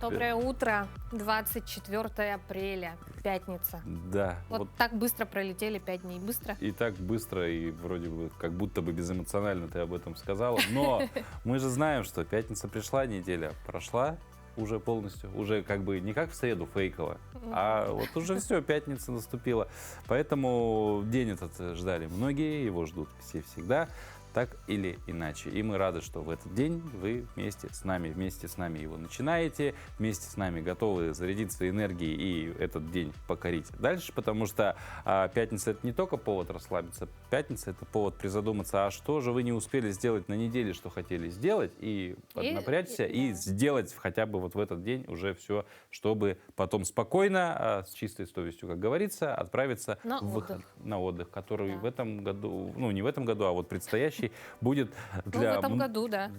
Доброе утро, 24 апреля, пятница. Да. Вот так быстро пролетели 5 дней, быстро. И так быстро, и вроде бы как будто бы безэмоционально ты об этом сказала. Но мы же знаем, что пятница пришла, неделя прошла уже полностью. Уже как бы не как в среду фейково, а вот уже все, пятница наступила. Поэтому день этот ждали многие, его ждут все всегда. Так или иначе. И мы рады, что в этот день вы вместе с нами его начинаете, вместе с нами готовы зарядиться энергией и этот день покорить дальше, потому что пятница — это не только повод расслабиться, пятница — это повод призадуматься, а что же вы не успели сделать на неделе, что хотели сделать, и поднапрячься, и сделать хотя бы вот в этот день уже все, чтобы потом спокойно, с чистой совестью, как говорится, отправиться на отдых, который в этом году, ну не в этом году, а вот предстоящий, будет для... в этом году, да.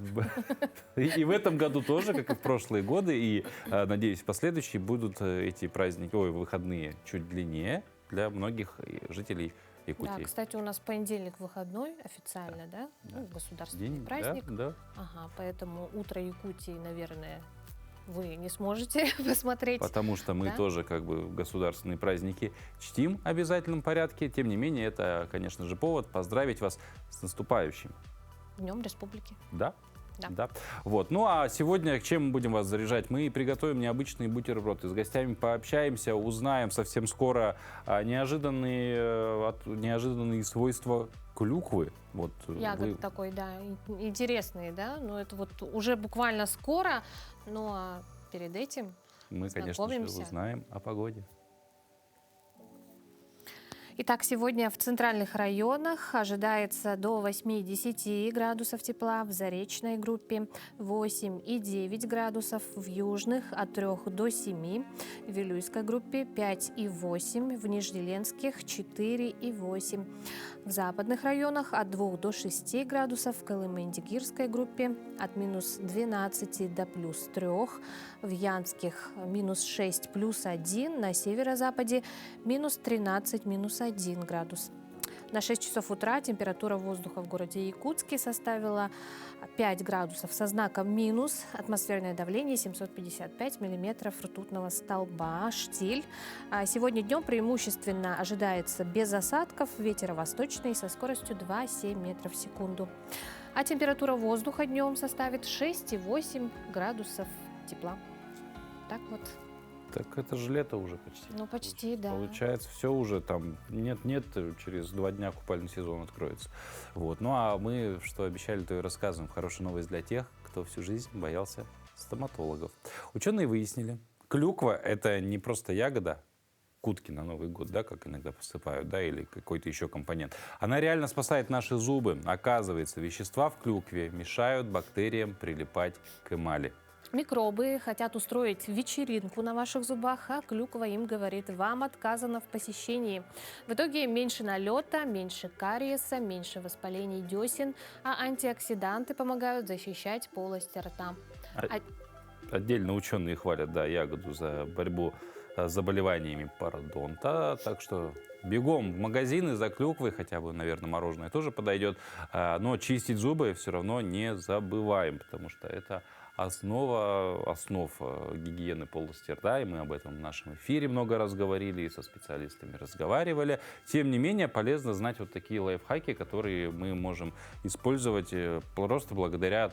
И в этом году тоже, как и в прошлые годы, и, надеюсь, в последующие будут эти праздники, выходные чуть длиннее для многих жителей Якутии. Да, кстати, у нас понедельник выходной официально, да? Ну, государственный праздник. Да. Ага, поэтому утро Якутии, наверное, вы не сможете посмотреть. Потому что мы тоже как бы государственные праздники чтим в обязательном порядке. Тем не менее, это, конечно же, повод поздравить вас с наступающим Днем Республики. Да. Вот. Ну а сегодня чем мы будем вас заряжать? Мы приготовим необычные бутерброды, с гостями пообщаемся, узнаем совсем скоро неожиданные свойства клюквы. Вот Ягоды такой, да, интересные, да? Но это вот уже буквально скоро, ну а перед этим мы, конечно же, узнаем о погоде. Итак, сегодня в центральных районах ожидается до 8-10 градусов тепла, в Заречной группе 8 и 9 градусов, в южных от 3 до 7, в Вилюйской группе 5 и 8, в Нижнеленских 4 и 8, в западных районах от 2 до 6 градусов, в Колымо-Индигирской группе от минус 12 до плюс 3, в Янских минус 6 плюс 1, на северо-западе минус 13 минус 1 градус. На 6 часов утра температура воздуха в городе Якутске составила 5 градусов со знаком минус, атмосферное давление 755 миллиметров ртутного столба, штиль. Сегодня днем преимущественно ожидается без осадков, ветер восточный со скоростью 2,7 метров в секунду. А температура воздуха днем составит 6,8 градусов тепла. Так вот. Так это же лето уже почти. Ну, почти, да. Получается, все уже там, нет, через 2 дня купальный сезон откроется. Вот. Ну, а мы, что обещали, то и рассказываем. Хорошая новость для тех, кто всю жизнь боялся стоматологов. Ученые выяснили, клюква — это не просто ягода, кутки на Новый год, да, как иногда посыпают, да, или какой-то еще компонент. Она реально спасает наши зубы. Оказывается, вещества в клюкве мешают бактериям прилипать к эмали. Микробы хотят устроить вечеринку на ваших зубах, а клюква им говорит: вам отказано в посещении. В итоге меньше налета, меньше кариеса, меньше воспалений десен, а антиоксиданты помогают защищать полость рта. Отдельно ученые хвалят, да, ягоду за борьбу с заболеваниями пародонта, так что бегом в магазины за клюквой, хотя бы, наверное, мороженое тоже подойдет, но чистить зубы все равно не забываем, потому что это основ гигиены полости рта, и мы об этом в нашем эфире много раз говорили, и со специалистами разговаривали. Тем не менее, полезно знать вот такие лайфхаки, которые мы можем использовать просто благодаря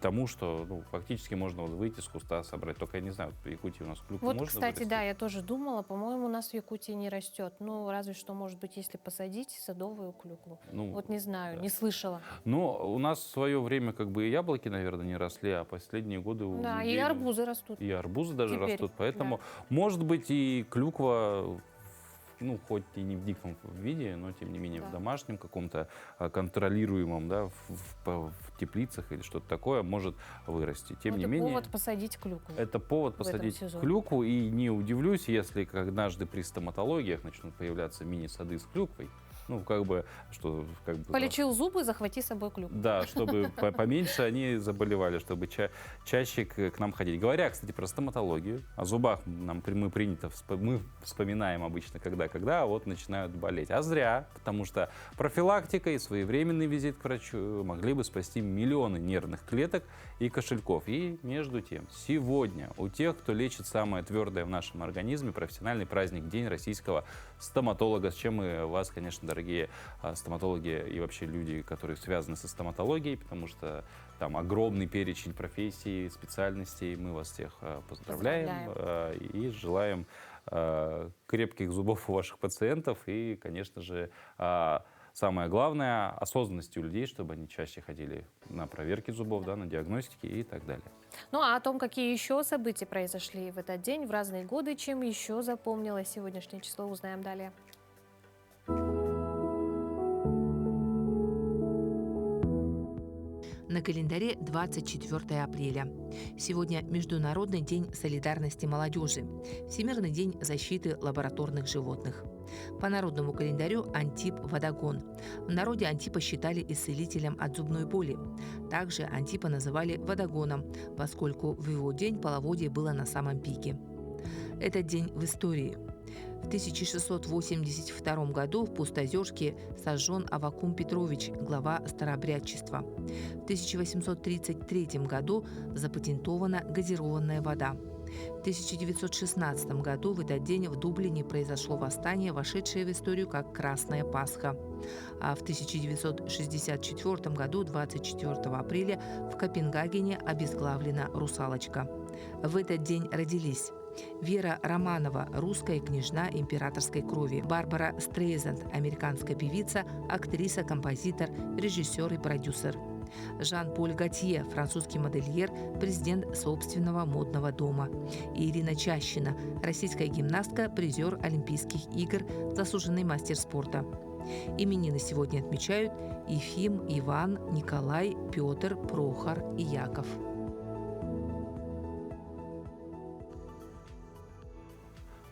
тому, что фактически можно выйти с куста, собрать. Только я не знаю, в Якутии у нас клюква вот, можно кстати, вырастить? Да, я тоже думала, по-моему, у нас в Якутии не растет. Ну, разве что, может быть, если посадить садовую клюкву. Вот не знаю, да. Не слышала. Но у нас в свое время как бы и яблоки, наверное, не росли, а последние годы у Да, людей, и арбузы растут. И арбузы даже теперь растут. Поэтому, да. Может быть, и клюква, хоть и не в диком виде, но тем не менее в домашнем каком-то контролируемом, да, в теплицах или что-то такое может вырасти. Тем не менее, повод посадить клюкву. Это повод посадить клюкву, и не удивлюсь, если однажды при стоматологиях начнут появляться мини-сады с клюквой. Ну, как бы, что... Как бы, Полечил зубы, захвати с собой клюкву. да, чтобы поменьше они заболевали, чтобы чаще к нам ходить. Говоря, кстати, про стоматологию, о зубах мы принято, мы вспоминаем обычно когда, а вот начинают болеть. А зря, потому что профилактика и своевременный визит к врачу могли бы спасти миллионы нервных клеток и кошельков. И между тем, сегодня у тех, кто лечит самое твердое в нашем организме, профессиональный праздник, День российского стоматолога, с чем мы вас, конечно, дорогие стоматологи и вообще люди, которые связаны со стоматологией, потому что там огромный перечень профессий, специальностей. Мы вас всех поздравляем и желаем крепких зубов у ваших пациентов и, конечно же, самое главное, осознанности у людей, чтобы они чаще ходили на проверки зубов, да, на диагностики и так далее. Ну а о том, какие еще события произошли в этот день, в разные годы, чем еще запомнилось сегодняшнее число, узнаем далее. На календаре 24 апреля. Сегодня Международный день солидарности молодежи, Всемирный день защиты лабораторных животных. По народному календарю Антип Водогон. В народе Антипа считали исцелителем от зубной боли. Также Антипа называли Водогоном, поскольку в его день половодье было на самом пике. Этот день в истории. В 1682 году в Пустозерске сожжен Аввакум Петрович, глава старообрядчества. В 1833 году запатентована газированная вода. В 1916 году в этот день в Дублине произошло восстание, вошедшее в историю как Красная Пасха. А в 1964 году, 24 апреля, в Копенгагене обезглавлена русалочка. В этот день родились Вера Романова, русская княжна императорской крови; Барбара Стрейзанд, американская певица, актриса, композитор, режиссер и продюсер; Жан-Поль Готье, французский модельер, президент собственного модного дома; и Ирина Чащина, российская гимнастка, призер Олимпийских игр, заслуженный мастер спорта. Именины сегодня отмечают Ефим, Иван, Николай, Петр, Прохор и Яков.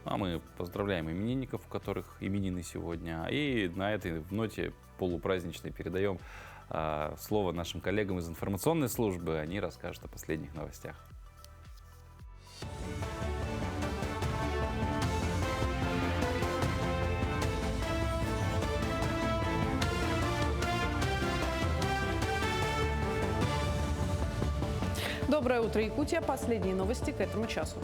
А мы поздравляем именинников, у которых именины сегодня. И на этой ноте полупраздничной передаем слово нашим коллегам из информационной службы. Они расскажут о последних новостях. Доброе утро, Якутия. Последние новости к этому часу.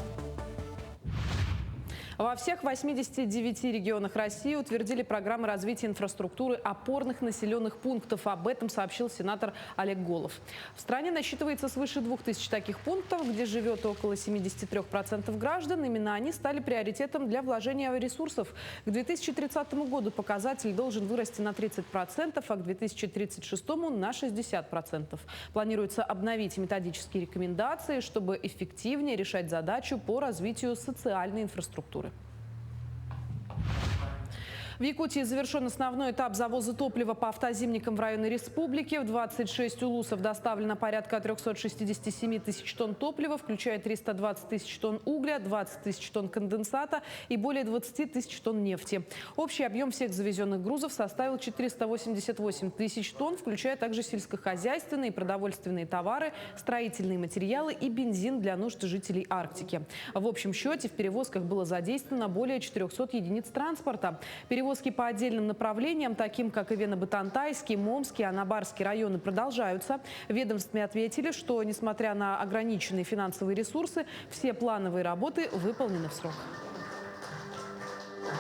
Во всех 89 регионах России утвердили программы развития инфраструктуры опорных населенных пунктов. Об этом сообщил сенатор Олег Голов. В стране насчитывается свыше 2000 таких пунктов, где живет около 73% граждан. Именно они стали приоритетом для вложения ресурсов. К 2030 году показатель должен вырасти на 30%, а к 2036 на 60%. Планируется обновить методические рекомендации, чтобы эффективнее решать задачу по развитию социальной инфраструктуры. В Якутии завершен основной этап завоза топлива по автозимникам в районы республики. В 26 улусов доставлено порядка 367 тысяч тонн топлива, включая 320 тысяч тонн угля, 20 тысяч тонн конденсата и более 20 тысяч тонн нефти. Общий объем всех завезенных грузов составил 488 тысяч тонн, включая также сельскохозяйственные и продовольственные товары, строительные материалы и бензин для нужд жителей Арктики. В общем счете в перевозках было задействовано более 400 единиц транспорта. Перевозки по отдельным направлениям, таким как Ивено-Батантайский, Момский, Анабарский районы, продолжаются. В ведомстве ответили, что, несмотря на ограниченные финансовые ресурсы, все плановые работы выполнены в срок.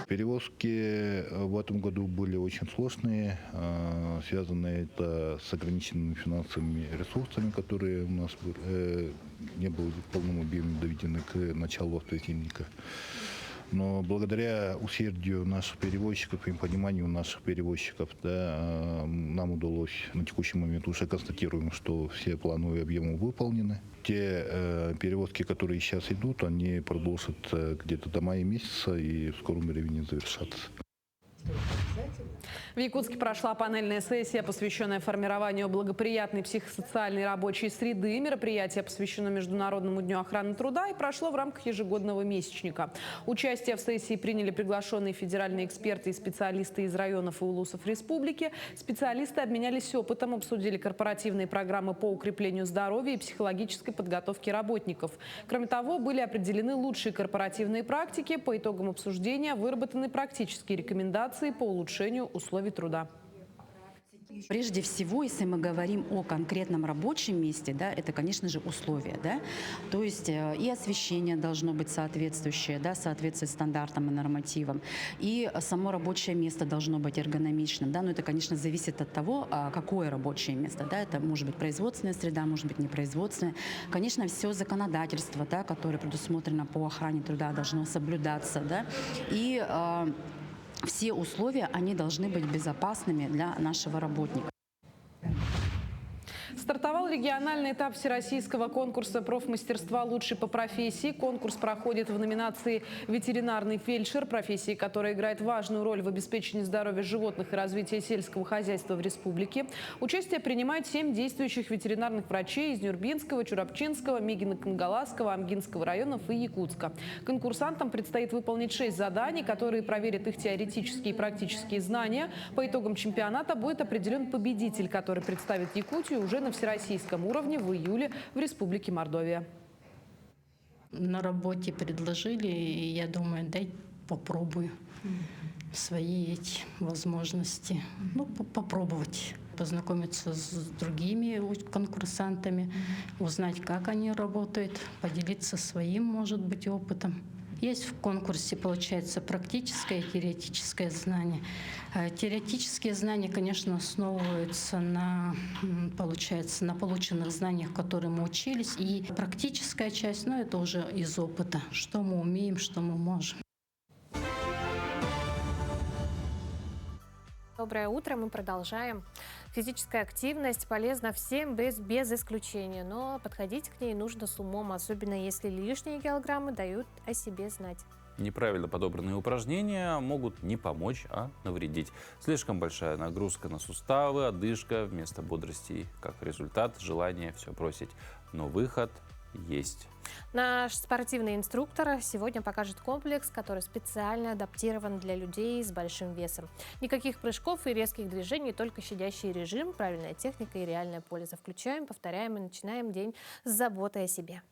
Перевозки в этом году были очень сложные, связаны это с ограниченными финансовыми ресурсами, которые у нас не были в полном объеме доведены к началу автозимника. Но благодаря усердию наших перевозчиков и пониманию наших перевозчиков, да, нам удалось на текущий момент уже констатируем, что все плановые объемы выполнены. Те перевозки, которые сейчас идут, они продолжат где-то до мая месяца и в скором времени завершатся. В Якутске прошла панельная сессия, посвященная формированию благоприятной психосоциальной рабочей среды. Мероприятие посвящено Международному дню охраны труда и прошло в рамках ежегодного месячника. Участие в сессии приняли приглашенные федеральные эксперты и специалисты из районов и улусов республики. Специалисты обменялись опытом, обсудили корпоративные программы по укреплению здоровья и психологической подготовки работников. Кроме того, были определены лучшие корпоративные практики. По итогам обсуждения выработаны практические рекомендации по улучшению условий труда. Прежде всего, если мы говорим о конкретном рабочем месте, да, это, конечно же, условия. Да? То есть и освещение должно быть соответствующее, да, соответствовать стандартам и нормативам. И само рабочее место должно быть эргономичным. Да? Но это, конечно, зависит от того, какое рабочее место. Да? Это может быть производственная среда, может быть непроизводственная. Конечно, все законодательство, да, которое предусмотрено по охране труда, должно соблюдаться. Да? И все условия, они должны быть безопасными для нашего работника. Стартовал региональный этап всероссийского конкурса профмастерства «Лучший по профессии». Конкурс проходит в номинации «Ветеринарный фельдшер», профессии, которая играет важную роль в обеспечении здоровья животных и развитии сельского хозяйства в республике. Участие принимает 7 действующих ветеринарных врачей из Нюрбинского, Чурапчинского, Мигино-Кангаласского, Амгинского районов и Якутска. Конкурсантам предстоит выполнить 6 заданий, которые проверят их теоретические и практические знания. По итогам чемпионата будет определен победитель, который представит Якутию уже на всероссийском уровне в июле в Республике Мордовия. На работе предложили, и я думаю, дай попробую свои эти возможности. Ну, попробовать, познакомиться с другими конкурсантами, узнать, как они работают, поделиться своим, может быть, опытом. Есть в конкурсе, получается, практическое и теоретическое знание. Теоретические знания, конечно, основываются на, получается, на полученных знаниях, которые мы учились. И практическая часть, ну, это уже из опыта, что мы умеем, что мы можем. Доброе утро, мы продолжаем. Физическая активность полезна всем без исключения, но подходить к ней нужно с умом, особенно если лишние килограммы дают о себе знать. Неправильно подобранные упражнения могут не помочь, а навредить. Слишком большая нагрузка на суставы, одышка, вместо бодрости, как результат, желание все бросить. Но выход есть. Наш спортивный инструктор сегодня покажет комплекс, который специально адаптирован для людей с большим весом. Никаких прыжков и резких движений, только щадящий режим, правильная техника и реальная польза. Включаем, повторяем и начинаем день с заботой о себе.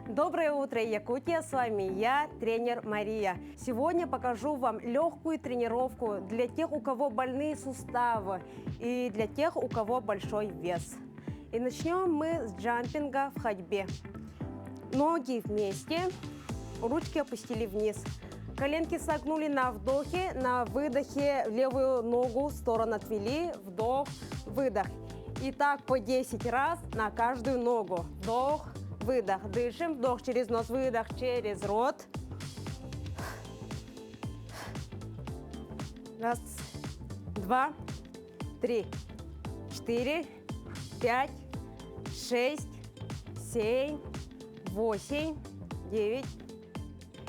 Доброе утро, Якутия! С вами я, тренер Мария. Сегодня покажу вам легкую тренировку для тех, у кого больные суставы и для тех, у кого большой вес. И начнем мы с джампинга в ходьбе. Ноги вместе, ручки опустили вниз. Коленки согнули на вдохе, на выдохе левую ногу в сторону отвели, вдох, выдох. И так по 10 раз на каждую ногу. Вдох, выдох. Дышим. Вдох через нос, выдох через рот. Раз, два, три, 4, 5, 6, 7, 8, 9.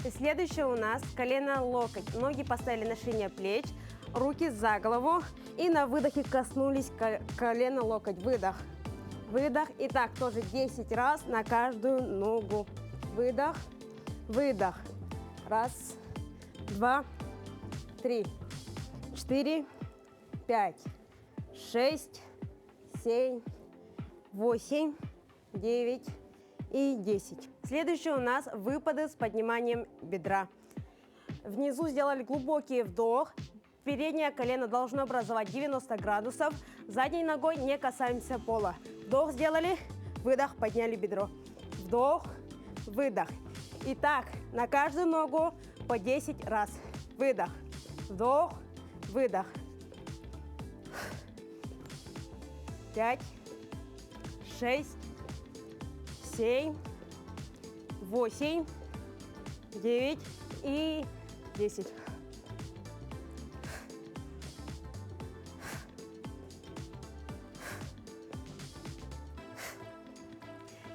И следующее у нас колено-локоть. Ноги поставили на ширине плеч, руки за голову. И на выдохе коснулись колено-локоть. Выдох. Выдох. И так тоже 10 раз на каждую ногу. Выдох. Выдох. Раз, два, 3, 4, 5, 6, 7, 8, 9 и 10. Следующее у нас выпады с подниманием бедра. Внизу сделали глубокий вдох. Переднее колено должно образовать 90 градусов. Задней ногой не касаемся пола. Вдох сделали, выдох, подняли бедро. Вдох, выдох. Итак, на каждую ногу по 10 раз. Выдох, вдох, выдох. 5, 6, 7, 8, 9 и 10.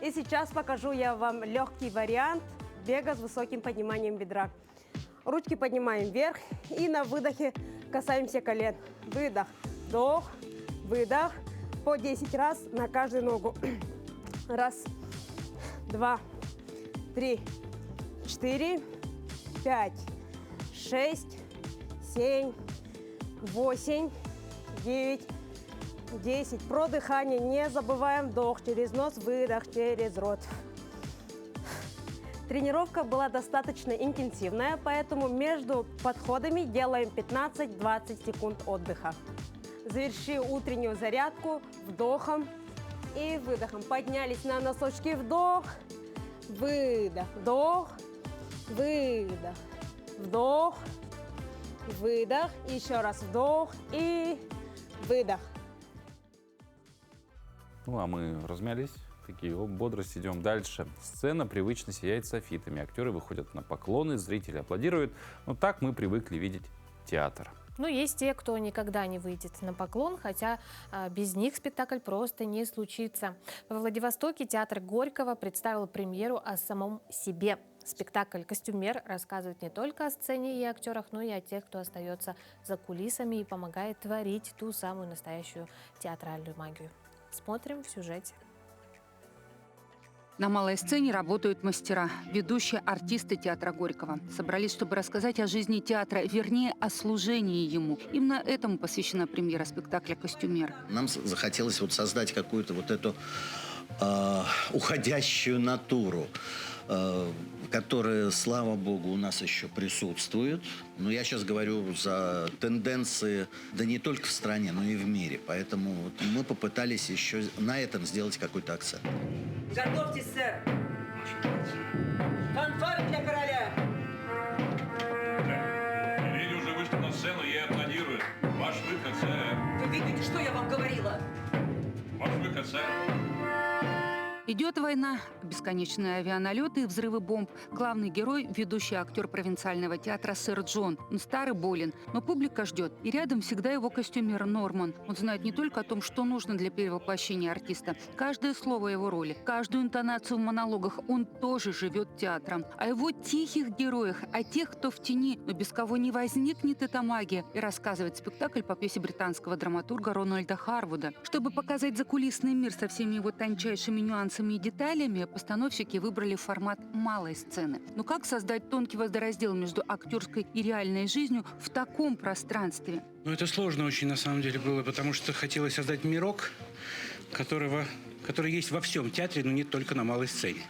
И сейчас покажу я вам легкий вариант бега с высоким подниманием бедра. Ручки поднимаем вверх и на выдохе касаемся колен. Выдох, вдох, выдох. По 10 раз на каждую ногу. Раз, два, 3, 4, 5, 6, 7, 8, 9, 10. Про дыхание не забываем. Вдох через нос, выдох через рот. Тренировка была достаточно интенсивная, поэтому между подходами делаем 15-20 секунд отдыха. Заверши утреннюю зарядку вдохом и выдохом. Поднялись на носочки. Вдох, выдох, вдох, выдох, вдох, выдох. Еще раз вдох и выдох. Ну, а мы размялись. Такие, бодрость, идем дальше. Сцена привычно сияет софитами. Актеры выходят на поклоны, зрители аплодируют. Но так мы привыкли видеть театр. Ну, есть те, кто никогда не выйдет на поклон, хотя без них спектакль просто не случится. Во Владивостоке театр Горького представил премьеру о самом себе. Спектакль «Костюмер» рассказывает не только о сцене и актерах, но и о тех, кто остается за кулисами и помогает творить ту самую настоящую театральную магию. Смотрим в сюжете. На малой сцене работают мастера, ведущие артисты театра Горького. Собрались, чтобы рассказать о жизни театра, вернее, о служении ему. Именно этому посвящена премьера спектакля «Костюмер». Нам захотелось вот создать какую-то вот эту уходящую натуру, которая, слава богу, у нас еще присутствует. Но я сейчас говорю за тенденции, да не только в стране, но и в мире. Поэтому вот мы попытались еще на этом сделать какой-то акцент. Готовьтесь, сэр! Фанфары для короля! Леди уже вышли на сцену, ей аплодируют. Ваш выход, сэр. Вы видите, что я вам говорила? Ваш выход, сэр. Идет война, бесконечные авианалеты и взрывы бомб. Главный герой – ведущий актер провинциального театра сэр Джон. Он старый, болен, но публика ждет. И рядом всегда его костюмер Норман. Он знает не только о том, что нужно для перевоплощения артиста. Каждое слово его роли, каждую интонацию в монологах он тоже живет театром. О его тихих героях, о тех, кто в тени, но без кого не возникнет эта магия. И рассказывает спектакль по пьесе британского драматурга Рональда Харвуда. Чтобы показать закулисный мир со всеми его тончайшими нюансами и деталями, постановщики выбрали формат малой сцены. Но как создать тонкий водораздел между актерской и реальной жизнью в таком пространстве? Ну, это сложно очень, на самом деле, было, потому что хотелось создать мирок, который есть во всем театре, но не только на малой сцене.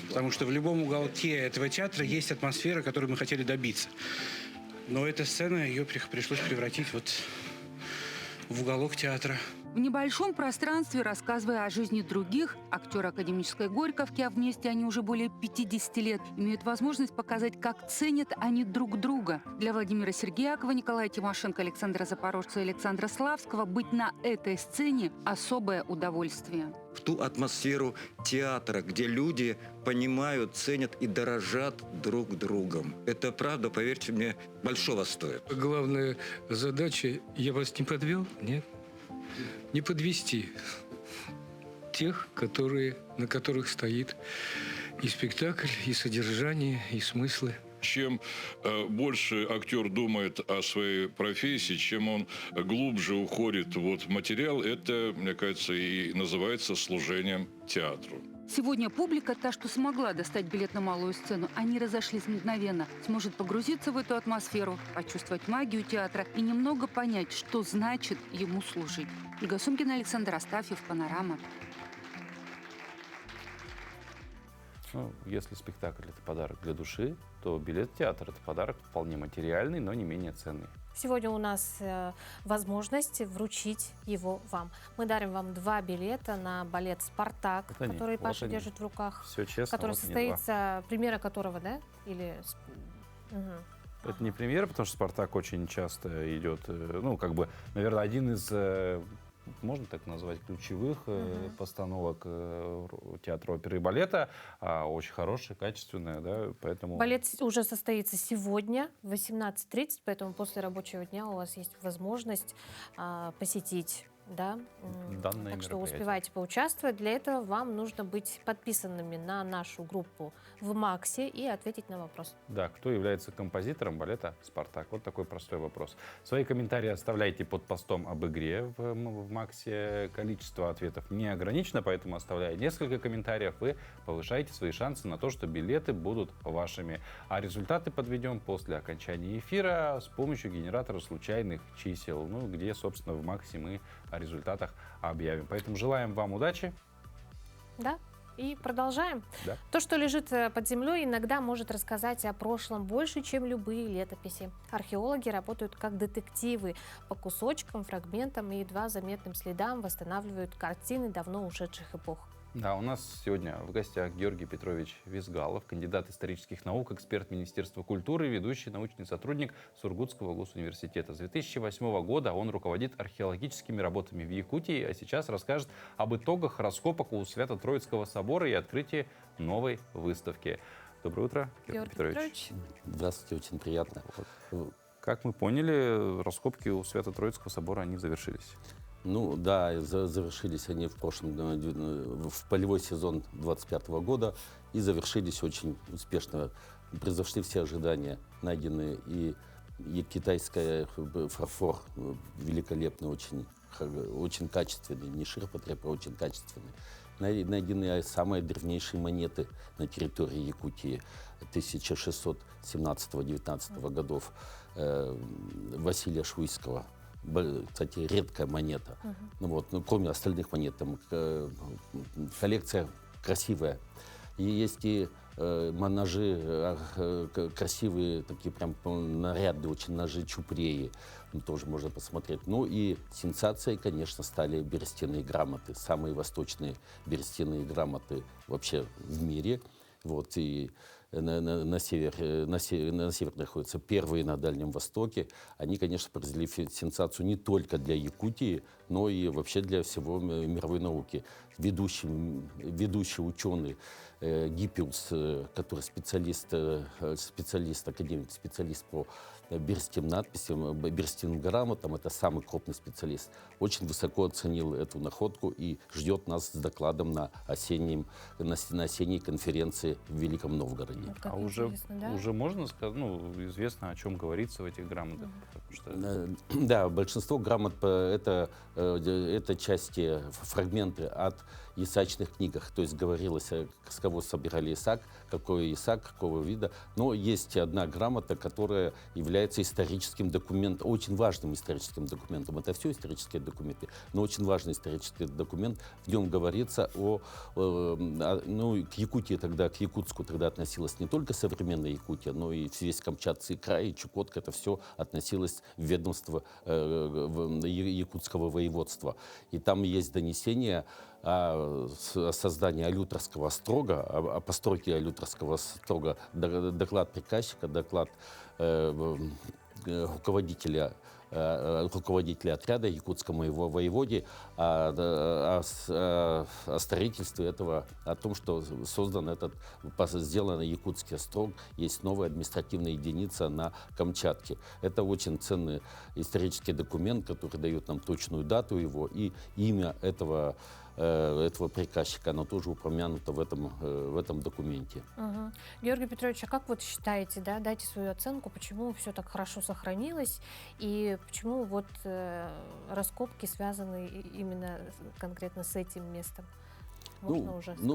Потому что в любом уголке этого театра есть атмосфера, которую мы хотели добиться. Но эта сцена, ее пришлось превратить вот в уголок театра. В небольшом пространстве, рассказывая о жизни других, актеры академической Горьковки, а вместе они уже более 50 лет, имеют возможность показать, как ценят они друг друга. Для Владимира Сергеякова, Николая Тимошенко, Александра Запорожца и Александра Славского быть на этой сцене – особое удовольствие. В ту атмосферу театра, где люди понимают, ценят и дорожат друг другом. Это правда, поверьте мне, большого стоит. Главная задача, я вас не подвел, нет? Не подвести тех, на которых стоит и спектакль, и содержание, и смыслы. Чем больше актер думает о своей профессии, чем он глубже уходит в материал, это, мне кажется, и называется служением театру. Сегодня публика, та, что смогла достать билет на малую сцену, они разошлись мгновенно, сможет погрузиться в эту атмосферу, почувствовать магию театра и немного понять, что значит ему служить. Ольга Сумкина, Александр Астафьев, «Панорама». Ну, если спектакль – это подарок для души, то билет в театр – это подарок вполне материальный, но не менее ценный. Сегодня у нас возможность вручить его вам. Мы дарим вам 2 билета на балет «Спартак», это который вот Паша они. держит в руках. Все честно. Который вот состоится, премьера которого, да? Или... Угу. Это не премьера, потому что «Спартак» очень часто идет, ну, как бы, наверное, один из, можно так назвать, ключевых постановок театра оперы и балета, очень хорошая, качественная, да, поэтому... Балет уже состоится сегодня в 18:30, поэтому после рабочего дня у вас есть возможность посетить Да? Данное Так что мероприятие. успевайте поучаствовать. Для этого вам нужно быть подписанными на нашу группу в МАКСе и ответить на вопрос. Да, кто является композитором балета «Спартак»? Вот такой простой вопрос. Свои комментарии оставляйте под постом об игре в МАКСе. Количество ответов не ограничено, поэтому, оставляя несколько комментариев, вы повышаете свои шансы на то, что билеты будут вашими. А результаты подведем после окончания эфира с помощью генератора случайных чисел, ну, где, собственно, в МАКСе мы о результатах объявим. Поэтому желаем вам удачи. Да? И продолжаем. Да. То, что лежит под землей, иногда может рассказать о прошлом больше, чем любые летописи. Археологи работают как детективы. По кусочкам, фрагментам и едва заметным следам восстанавливают картины давно ушедших эпох. Да, у нас сегодня в гостях Георгий Петрович Визгалов, кандидат исторических наук, эксперт Министерства культуры, ведущий научный сотрудник Сургутского госуниверситета. С 2008 года он руководит археологическими работами в Якутии, а сейчас расскажет об итогах раскопок у Свято-Троицкого собора и открытии новой выставки. Доброе утро, Георгий Петрович. Здравствуйте, очень приятно. Как мы поняли, раскопки у Свято-Троицкого собора, они завершились. Ну да, завершились они в полевой сезон 25 года и завершились очень успешно. Превзошли все ожидания. Найдены и китайский фарфор великолепный, очень качественный, не ширпотреб, а очень качественный. Найдены самые древнейшие монеты на территории Якутии 1617-19 годов Василия Шуйского. Кстати, редкая монета. Кроме остальных монет, там коллекция красивая. И есть и ножи красивые, такие прям нарядные, очень ножи чупреи. Тоже можно посмотреть. Ну и сенсацией, конечно, стали берестяные грамоты. Самые восточные берестяные грамоты вообще в мире. И на север находятся первые на Дальнем Востоке. Они, конечно, произвели сенсацию не только для Якутии, но и вообще для всего мировой науки. Ведущий ученый Гиппиус, который специалист, академик, специалист по берестяным надписям, берестяным грамотам, это самый крупный специалист, очень высоко оценил эту находку и ждет нас с докладом на осенней конференции в Великом Новгороде. А уже можно сказать, известно, о чем говорится в этих грамотах? Да, большинство грамот это части, фрагменты от исаачных книгах. То есть говорилось, с кого собирали Исаак, какой Исаак, какого вида. Но есть одна грамота, которая является историческим документом, очень важным историческим документом. Это все исторические документы, но очень важный исторический документ. В нем говорится к Якутии тогда, к Якутску тогда относилась не только современная Якутия, но и весь Камчатский край, и Чукотка. Это все относилось в ведомство Якутского воеводства. И там есть донесение о создании Алюторского острога, о постройке Алюторского острога, доклад приказчика, доклад руководителя отряда якутскому воеводе о строительстве этого, о том, что сделан якутский острог, есть новая административная единица на Камчатке. Это очень ценный исторический документ, который дает нам точную дату его и имя этого приказчика, оно тоже упомянуто в этом документе. Георгий Петрович, а как вот считаете, дайте свою оценку, почему все так хорошо сохранилось и почему раскопки связаны именно конкретно с этим местом?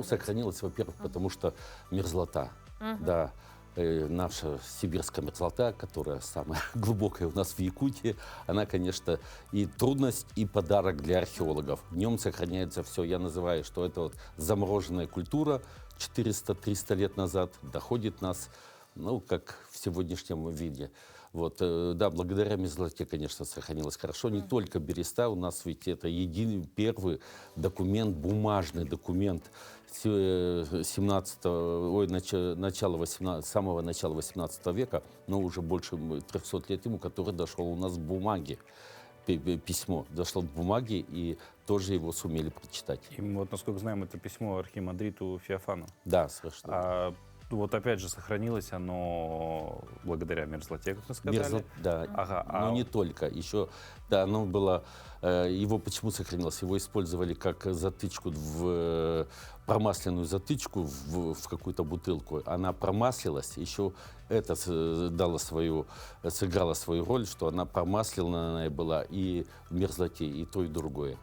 Сохранилось, во-первых, потому что мерзлота. Да. Наша сибирская мерзлота, которая самая глубокая у нас в Якутии, она, конечно, и трудность, и подарок для археологов. В нем сохраняется все. Я называю, что это замороженная культура 400-300 лет назад доходит нас, как в сегодняшнем виде. Благодаря мерзлоте, конечно, сохранилось хорошо. Не только береста, у нас ведь это первый документ, бумажный документ самого начала 18 века, но уже больше 300 лет ему, который дошел у нас в бумаге. Письмо дошло в бумаге, и тоже его сумели прочитать. И насколько знаем, это письмо архимандриту Феофану. Да, совершенно. вот опять же сохранилось оно благодаря мерзлоте, как мы сказали. Да, Ага, но не только. Еще, да, оно было, его почему сохранилось? Его использовали как затычку, промасленную затычку в какую-то бутылку. Она промаслилась, еще это сыграло свою роль, что она промасленная была и в мерзлоте, и то, и другое.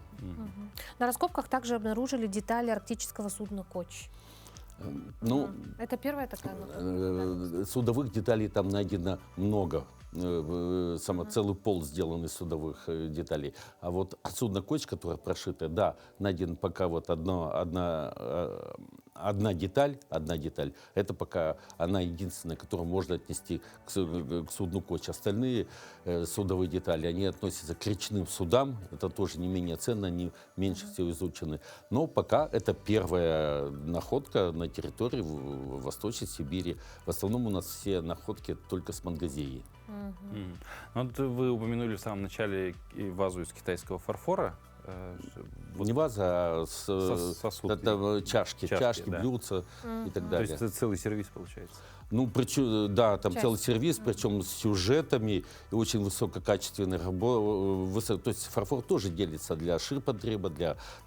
На раскопках также обнаружили детали арктического судна «Коч». Ну, это первая такая находка? Судовых деталей там найдено много. Целый пол сделан из судовых деталей. А вот судно «Коч», которое прошито, да, найдена пока вот одна деталь, это пока она единственная, которую можно отнести к судну «Коч». Остальные судовые детали, они относятся к речным судам, это тоже не менее ценно, они меньше всего изучены. Но пока это первая находка на территории Восточной Сибири. В основном у нас все находки только с Мангазеи. Вот вы упомянули в самом начале вазу из китайского фарфора. Не ваза, а сосуд. Чашки, да. блюдца и так далее. То есть это целый сервис получается? Ну, причем, да, там целый сервис, причем с сюжетами, и очень высококачественный работа. То есть фарфор тоже делится для ширпотреба,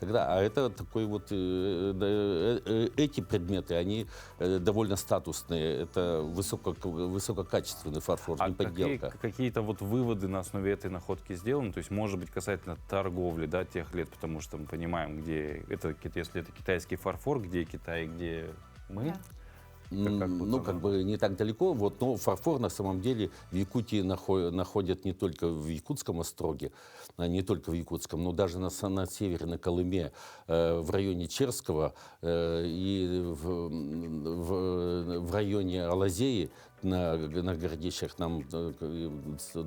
а это такой вот, эти предметы, они довольно статусные. Это высококачественный фарфор, не подделка. Какие-то вот выводы на основе этой находки сделаны? То есть, может быть, касательно торговли, да, тех лет, потому что мы понимаем, где это, если это китайский фарфор, где Китай, где мы. Да. Как бы не так далеко, но фарфор на самом деле в Якутии находят не только в Якутском остроге, не только в Якутском, но даже на севере, на Колыме, в районе Черского и в районе Алазеи, на городищах, нам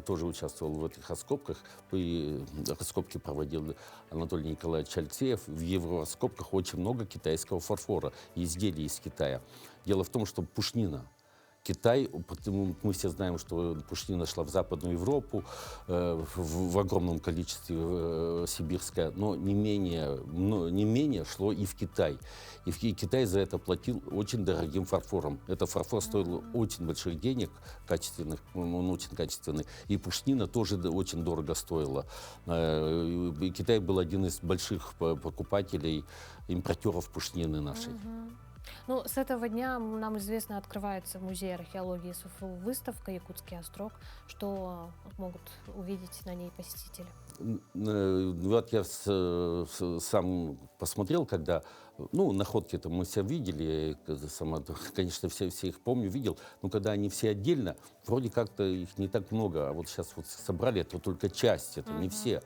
тоже участвовал в этих раскопках, и раскопки проводил Анатолий Николаевич Алексеев. В его раскопках очень много китайского фарфора, изделий из Китая. Дело в том, что пушнина. Китай, мы все знаем, что пушнина шла в Западную Европу в огромном количестве, сибирская, но не менее шло и в Китай. И Китай за это платил очень дорогим фарфором. Этот фарфор стоил очень больших денег, качественных, он очень качественный. И пушнина тоже очень дорого стоила. И Китай был один из больших покупателей, импортеров пушнины нашей. Ну, с этого дня нам известно, открывается в Музее археологии СУФУ выставка «Якутский острог». Что могут увидеть на ней посетители? Вот я сам посмотрел, когда, находки-то мы все видели, конечно, все их помню, видел, но когда они все отдельно, вроде как-то их не так много, а вот сейчас вот собрали, это только часть, это не все.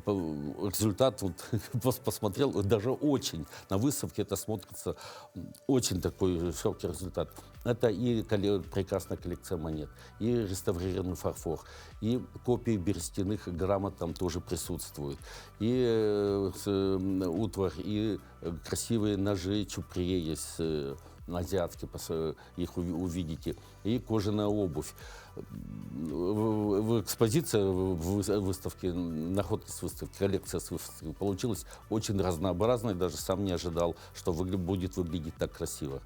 Результат, посмотрел, даже очень, на выставке это смотрится очень такой широкий результат. Это и прекрасная коллекция монет, и реставрированный фарфор, и копии берестяных грамот там тоже присутствуют, и утварь, и красивые ножи чуприе есть, азиатские, их увидите, и кожаная обувь. Экспозиция выставки, находки с выставки, коллекция с выставки получилась очень разнообразной, даже сам не ожидал, что будет выглядеть так красиво.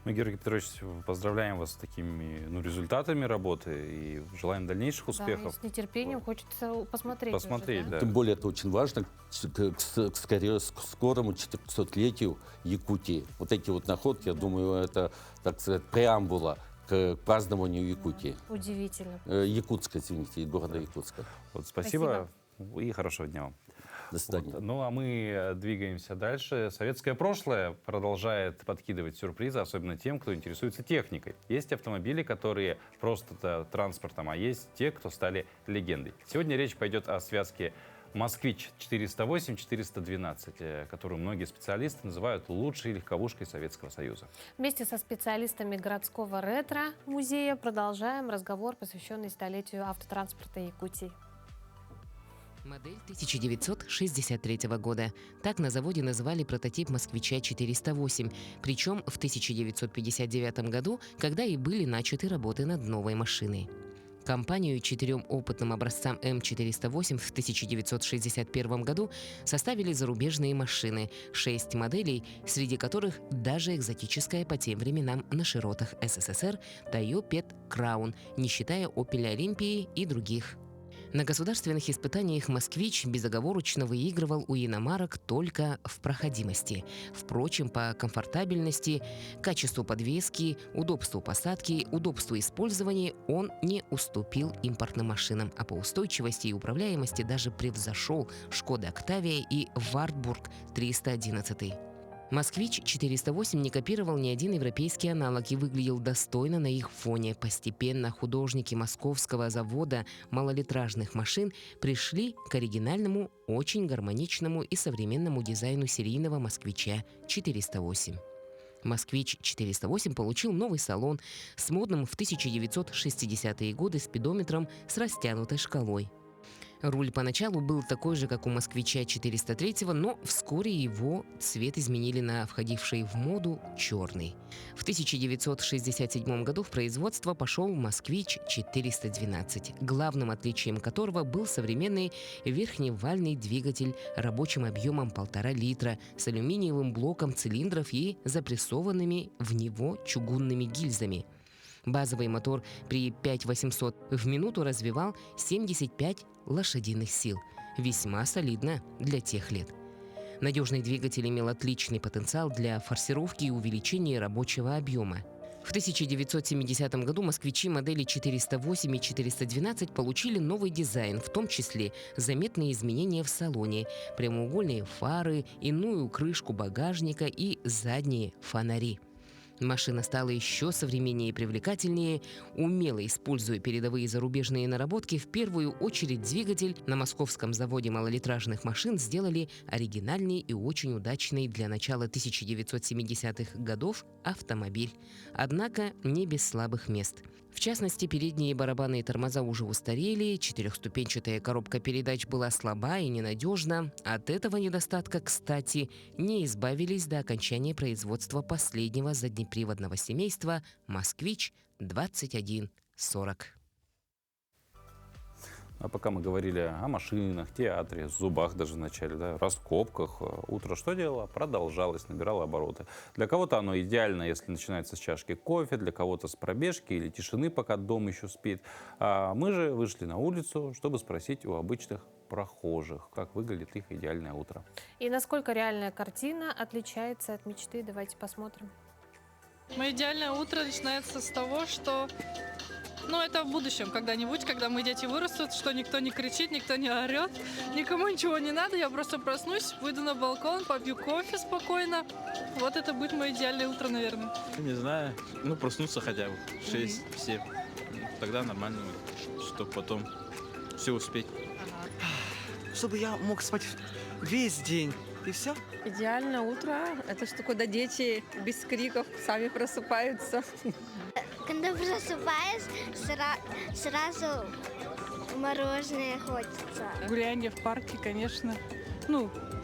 Георгий Петрович, поздравляем вас с такими результатами работы и желаем дальнейших успехов. Да, с нетерпением хочется посмотреть. Посмотреть, уже, да. Тем более это очень важно к скорому 400-летию Якутии. Вот эти вот находки, я думаю, это, так сказать, преамбула к празднованию Якутии. Удивительно. Якутска, извините, города Якутска. Спасибо и хорошего дня вам. До свидания. А мы двигаемся дальше. Советское прошлое продолжает подкидывать сюрпризы, особенно тем, кто интересуется техникой. Есть автомобили, которые просто транспортом, а есть те, кто стали легендой. Сегодня речь пойдет о связке «Москвич 408-412», которую многие специалисты называют лучшей легковушкой Советского Союза. Вместе со специалистами городского ретро-музея продолжаем разговор, посвященный столетию автотранспорта Якутии. Модель 1963 года. Так на заводе называли прототип «Москвича 408». Причем в 1959 году, когда и были начаты работы над новой машиной. Компанию 4 опытным образцам М408 в 1961 году составили зарубежные машины, 6 моделей, среди которых даже экзотическая по тем временам на широтах СССР Toyota Crown, не считая Opel Олимпии и других. На государственных испытаниях «Москвич» безоговорочно выигрывал у иномарок только в проходимости. Впрочем, по комфортабельности, качеству подвески, удобству посадки, удобству использования он не уступил импортным машинам, а по устойчивости и управляемости даже превзошел «Шкода Октавия» и «Вартбург 311». «Москвич» 408 не копировал ни один европейский аналог и выглядел достойно на их фоне. Постепенно художники московского завода малолитражных машин пришли к оригинальному, очень гармоничному и современному дизайну серийного «Москвича» 408. «Москвич» 408 получил новый салон с модным в 1960-е годы спидометром с растянутой шкалой. Руль поначалу был такой же, как у «Москвича» 403, но вскоре его цвет изменили на входивший в моду черный. В 1967 году в производство пошел «Москвич» 412, главным отличием которого был современный верхневальный двигатель рабочим объемом 1,5 литра с алюминиевым блоком цилиндров и запрессованными в него чугунными гильзами. Базовый мотор при 5800 в минуту развивал 75 лошадиных сил. Весьма солидно для тех лет. Надежный двигатель имел отличный потенциал для форсировки и увеличения рабочего объема. В 1970 году «Москвичи» модели 408 и 412 получили новый дизайн, в том числе заметные изменения в салоне, прямоугольные фары, иную крышку багажника и задние фонари. Машина стала еще современнее и привлекательнее, умело используя передовые зарубежные наработки. В первую очередь двигатель на московском заводе малолитражных машин сделали оригинальный и очень удачный для начала 1970-х годов автомобиль. Однако не без слабых мест. В частности, передние барабанные тормоза уже устарели, четырехступенчатая коробка передач была слаба и ненадежна. От этого недостатка, кстати, не избавились до окончания производства последнего заднеприводного семейства «Москвич» 2140. А пока мы говорили о машинах, театре, зубах даже в начале, да, раскопках, утро что делало? Продолжалось, набирало обороты. Для кого-то оно идеально, если начинается с чашки кофе, для кого-то с пробежки или тишины, пока дом еще спит. А мы же вышли на улицу, чтобы спросить у обычных прохожих, как выглядит их идеальное утро. И насколько реальная картина отличается от мечты, давайте посмотрим. Мое идеальное утро начинается с того, что это в будущем когда-нибудь, когда мои дети вырастут, что никто не кричит, никто не орет, никому ничего не надо, я просто проснусь, выйду на балкон, попью кофе спокойно. Вот это будет мое идеальное утро, наверное. Не знаю, проснуться хотя бы в 6-7, тогда нормально, чтобы потом все успеть. Чтобы я мог спать весь день, и все. Идеальное утро – это что, когда дети без криков сами просыпаются. Когда просыпаешь, сразу мороженое хочется. Гуляние в парке, конечно.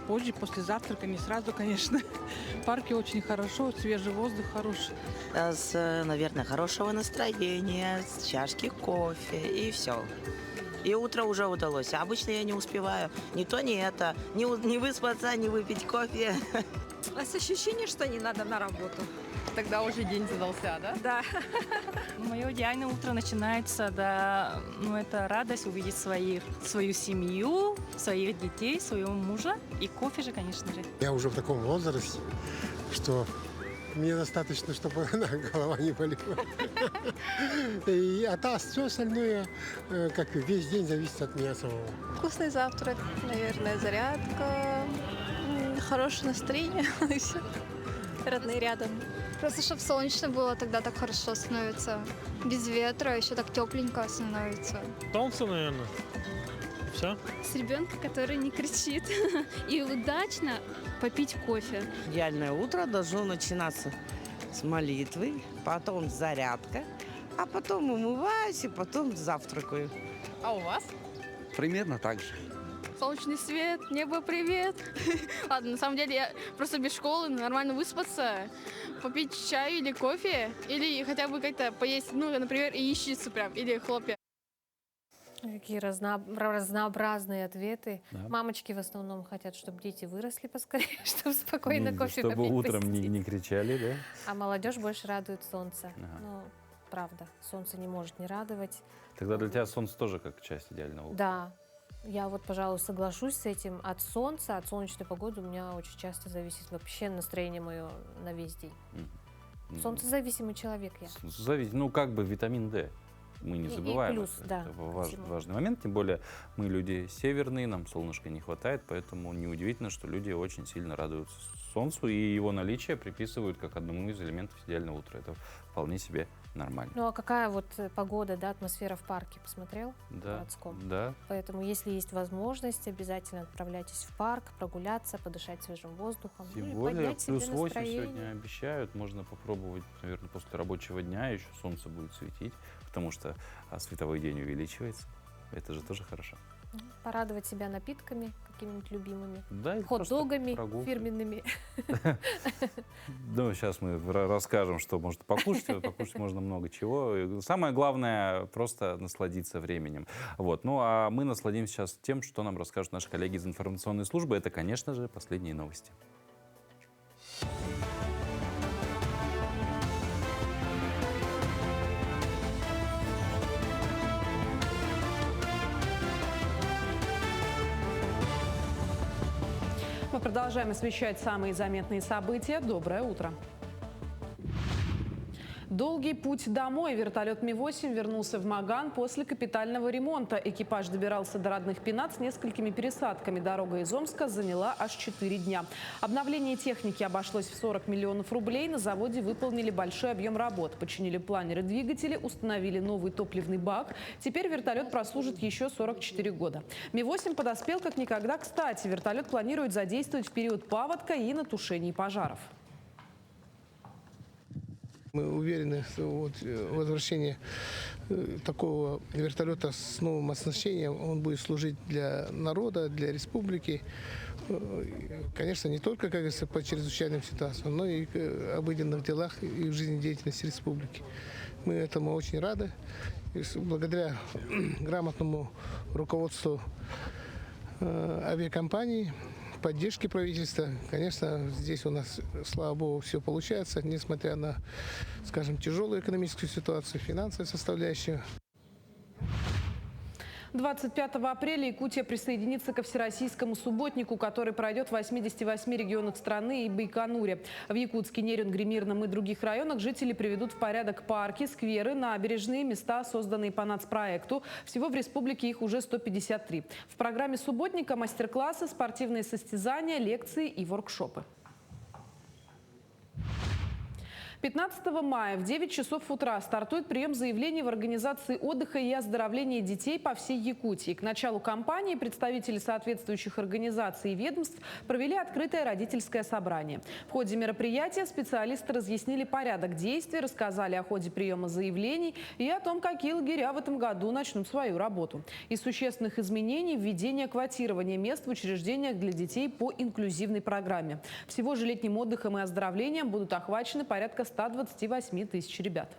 Позже, после завтрака, не сразу, конечно. В парке очень хорошо, свежий воздух хороший. Наверное, хорошего настроения, с чашки кофе и все. И утро уже удалось. Обычно я не успеваю ни то, ни это. Не выспаться, не выпить кофе. С ощущением, что не надо на работу. Тогда уже день задался, да? Да. Мое идеальное утро начинается, это радость увидеть свою семью, своих детей, своего мужа и кофе же, конечно же. Я уже в таком возрасте, что мне достаточно, чтобы голова не болела. А все остальное, как весь день, зависит от меня самого. Вкусный завтрак, наверное, зарядка, хорошее настроение и все. Родные рядом. Просто чтобы солнечно было, тогда так хорошо становится. Без ветра еще так тепленько становится. Солнце, наверное. Все. С ребенком, который не кричит. И удачно попить кофе. Идеальное утро должно начинаться с молитвы, потом зарядка, а потом умываюсь и потом завтракаю. А у вас? Примерно так же. Солнечный свет, небо, привет. Ладно, на самом деле я просто без школы, нормально выспаться, попить чай или кофе, или хотя бы как-то поесть, например, яичницу прям, или хлопья. Какие разнообразные ответы. Да. Мамочки в основном хотят, чтобы дети выросли поскорее, чтобы спокойно кофе чтобы попить, утром посидеть. не кричали, да? А молодежь больше радует солнце. Ага. Ну, правда, солнце не может не радовать. Тогда для тебя солнце тоже как часть идеального утра. Да, я вот, пожалуй, соглашусь с этим. От солнца, от солнечной погоды у меня очень часто зависит вообще настроение мое на весь день. Солнцезависимый человек я. Ну, как бы витамин D. Мы не забываем. плюс, это. да, Это спасибо. важный момент. Тем более мы люди северные, нам солнышка не хватает, поэтому неудивительно, что люди очень сильно радуются солнцу, и его наличие приписывают как одному из элементов идеального утра. Это вполне себе нормально. Ну а какая вот погода, да, атмосфера в парке, посмотрел? Да, городском? да. Поэтому, если есть возможность, обязательно отправляйтесь в парк, прогуляться, подышать свежим воздухом. Тем ну, и более поднять себе плюс 8 настроение. сегодня обещают. Можно попробовать, наверное, после рабочего дня еще солнце будет светить, потому что световой день увеличивается. Это же тоже хорошо. Порадовать себя напитками какими-нибудь любимыми, Да, и хот-догами просто прогулка. фирменными. Ну, сейчас мы расскажем, что можно покушать. Покушать можно много чего. И самое главное, просто насладиться временем. Вот. Ну, а мы насладимся сейчас тем, что нам расскажут наши коллеги из информационной службы. Это, конечно же, последние новости. Мы продолжаем освещать самые заметные события. Доброе утро. Долгий путь домой. Вертолет Ми-8 вернулся в Маган после капитального ремонта. Экипаж добирался до родных Пенат с несколькими пересадками. Дорога из Омска заняла аж 4 дня. Обновление техники обошлось в 40 миллионов рублей. На заводе выполнили большой объем работ. Починили планеры двигателей, установили новый топливный бак. Теперь вертолет прослужит еще 44 года. Ми-8 подоспел как никогда кстати. Вертолет планирует задействовать в период паводка и на тушении пожаров. Мы уверены, что вот возвращение такого вертолета с новым оснащением, он будет служить для народа, для республики. Конечно, не только, как говорится, по чрезвычайным ситуациям, но и в обыденных делах и в жизнедеятельности республики. Мы этому очень рады. И благодаря грамотному руководству авиакомпании, поддержки правительства. Конечно, здесь у нас, слава богу, все получается, несмотря на, скажем, тяжелую экономическую ситуацию, финансовую составляющую. 25 апреля Якутия присоединится ко всероссийскому субботнику, который пройдет в 88 регионах страны и Байконуре. В Якутске, Нерюнгри, Мирном и других районах жители приведут в порядок парки, скверы, набережные, места, созданные по нацпроекту. Всего в республике их уже 153. В программе субботника мастер-классы, спортивные состязания, лекции и воркшопы. 15 мая в 9 часов утра стартует прием заявлений в организации отдыха и оздоровления детей по всей Якутии. К началу кампании представители соответствующих организаций и ведомств провели открытое родительское собрание. В ходе мероприятия специалисты разъяснили порядок действий, рассказали о ходе приема заявлений и о том, какие лагеря в этом году начнут свою работу. Из существенных изменений – введение квотирования мест в учреждениях для детей по инклюзивной программе. Всего же летним отдыхом и оздоровлением будут охвачены порядка 128 тысяч ребят.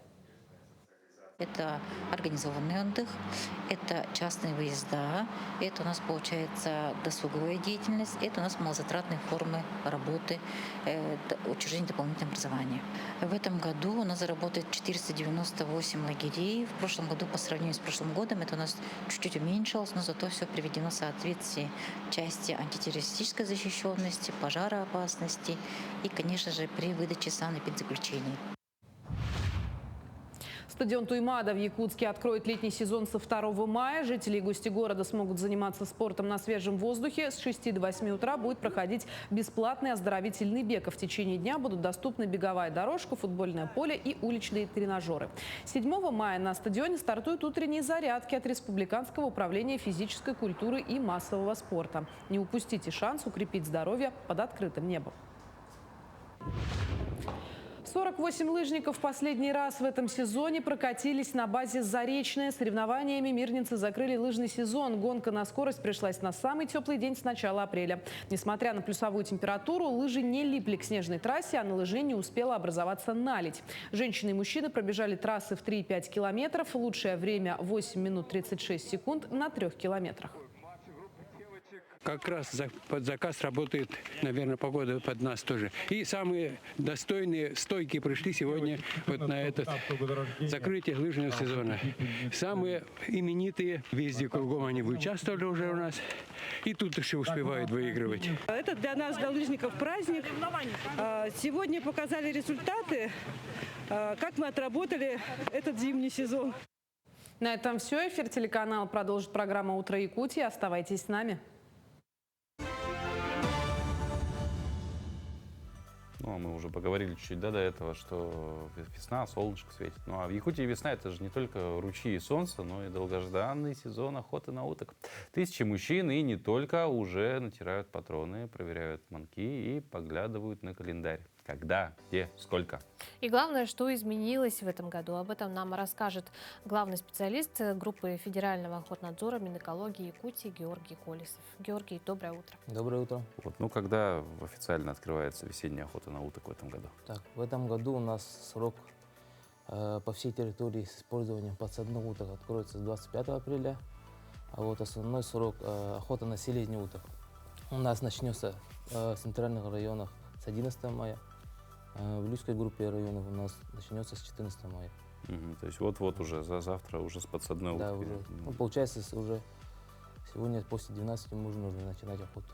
Это организованный отдых, это частные выезда, это у нас получается досуговая деятельность, это у нас малозатратные формы работы учреждений дополнительного образования. В этом году у нас заработает 498 лагерей. В прошлом году по сравнению с прошлым годом это у нас чуть-чуть уменьшилось, но зато все приведено в соответствие части антитеррористической защищенности, пожароопасности и, конечно же, при выдаче санэпидзаключений. Стадион Туймада в Якутске откроет летний сезон со 2 мая. Жители и гости города смогут заниматься спортом на свежем воздухе. С 6 до 8 утра будет проходить бесплатный оздоровительный бег. А в течение дня будут доступны беговая дорожка, футбольное поле и уличные тренажеры. 7 мая на стадионе стартуют утренние зарядки от Республиканского управления физической культуры и массового спорта. Не упустите шанс укрепить здоровье под открытым небом. 48 лыжников в последний раз в этом сезоне прокатились на базе «Заречная». Соревнованиями мирницы закрыли лыжный сезон. Гонка на скорость пришлась на самый теплый день с начала апреля. Несмотря на плюсовую температуру, лыжи не липли к снежной трассе, а на лыжне не успела образоваться наледь. Женщины и мужчины пробежали трассы в 3,5 километров. Лучшее время 8 минут 36 секунд на 3 километрах. Как раз под заказ работает, наверное, погода под нас тоже. И самые достойные стойки пришли сегодня вот на это закрытие лыжного сезона. Самые именитые везде кругом они участвовали уже у нас. И тут еще успевают выигрывать. Это для нас, для лыжников, праздник. Сегодня показали результаты, как мы отработали этот зимний сезон. На этом все. Эфир телеканала продолжит программа «Утро Якутии». Оставайтесь с нами. Ну, мы уже поговорили чуть-чуть до этого, что весна, солнышко светит. Ну, а в Якутии весна – это же не только ручьи и солнце, но и долгожданный сезон охоты на уток. Тысячи мужчин и не только уже натирают патроны, проверяют манки и поглядывают на календарь. Когда, где, сколько. И главное, что изменилось в этом году. Об этом нам расскажет главный специалист группы Федерального охотнадзора Минэкологии Якутии Георгий Колесов. Георгий, доброе утро. Доброе утро. Вот, ну, когда официально открывается весенняя охота на уток в этом году? Так, в этом году у нас срок по всей территории с использованием подсадных уток откроется с 25 апреля. А вот основной срок охоты на селезни уток у нас начнется в центральных районах с 11 мая. В Люйской группе районов у нас начнется с 14 мая. То есть вот-вот уже, завтра уже с подсадной уткой. Да, уже. Ну, получается, уже сегодня после 12 можно уже начинать охоту.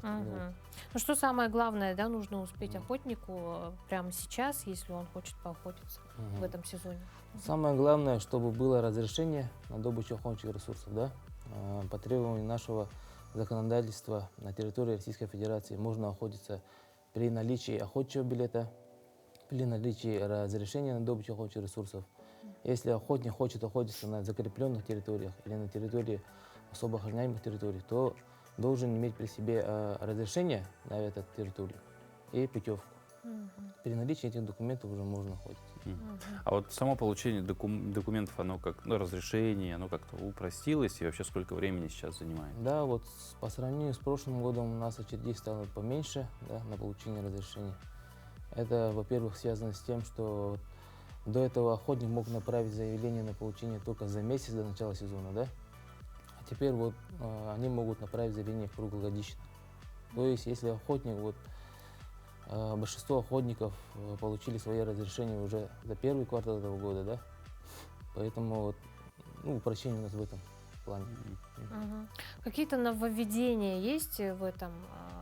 Ну что самое главное, да, нужно успеть охотнику прямо сейчас, если он хочет поохотиться в этом сезоне? Самое главное, чтобы было разрешение на добычу охотничьих ресурсов. Да? По требованию нашего законодательства на территории Российской Федерации можно охотиться при наличии охотничьего билета, при наличии разрешения на добычу охотничьих ресурсов. Если охотник хочет охотиться на закрепленных территориях или на территории особо охраняемых территорий, то должен иметь при себе разрешение на эту территорию и путевку. При наличии этих документов уже можно охотиться. А вот само получение документов, оно как, ну, разрешение, оно как-то упростилось, и вообще сколько времени сейчас занимает? Да, вот по сравнению с прошлым годом у нас очередей стало поменьше, да, на получение разрешения. Это, во-первых, связано с тем, что до этого охотник мог направить заявление на получение только за месяц до начала сезона, да? А теперь вот они могут направить заявление круглогодично. То есть, если охотник, вот большинство охотников получили свои разрешения уже за первый квартал этого года, да? Поэтому вот, ну, упрощение у нас в этом плане. Какие-то нововведения есть в этом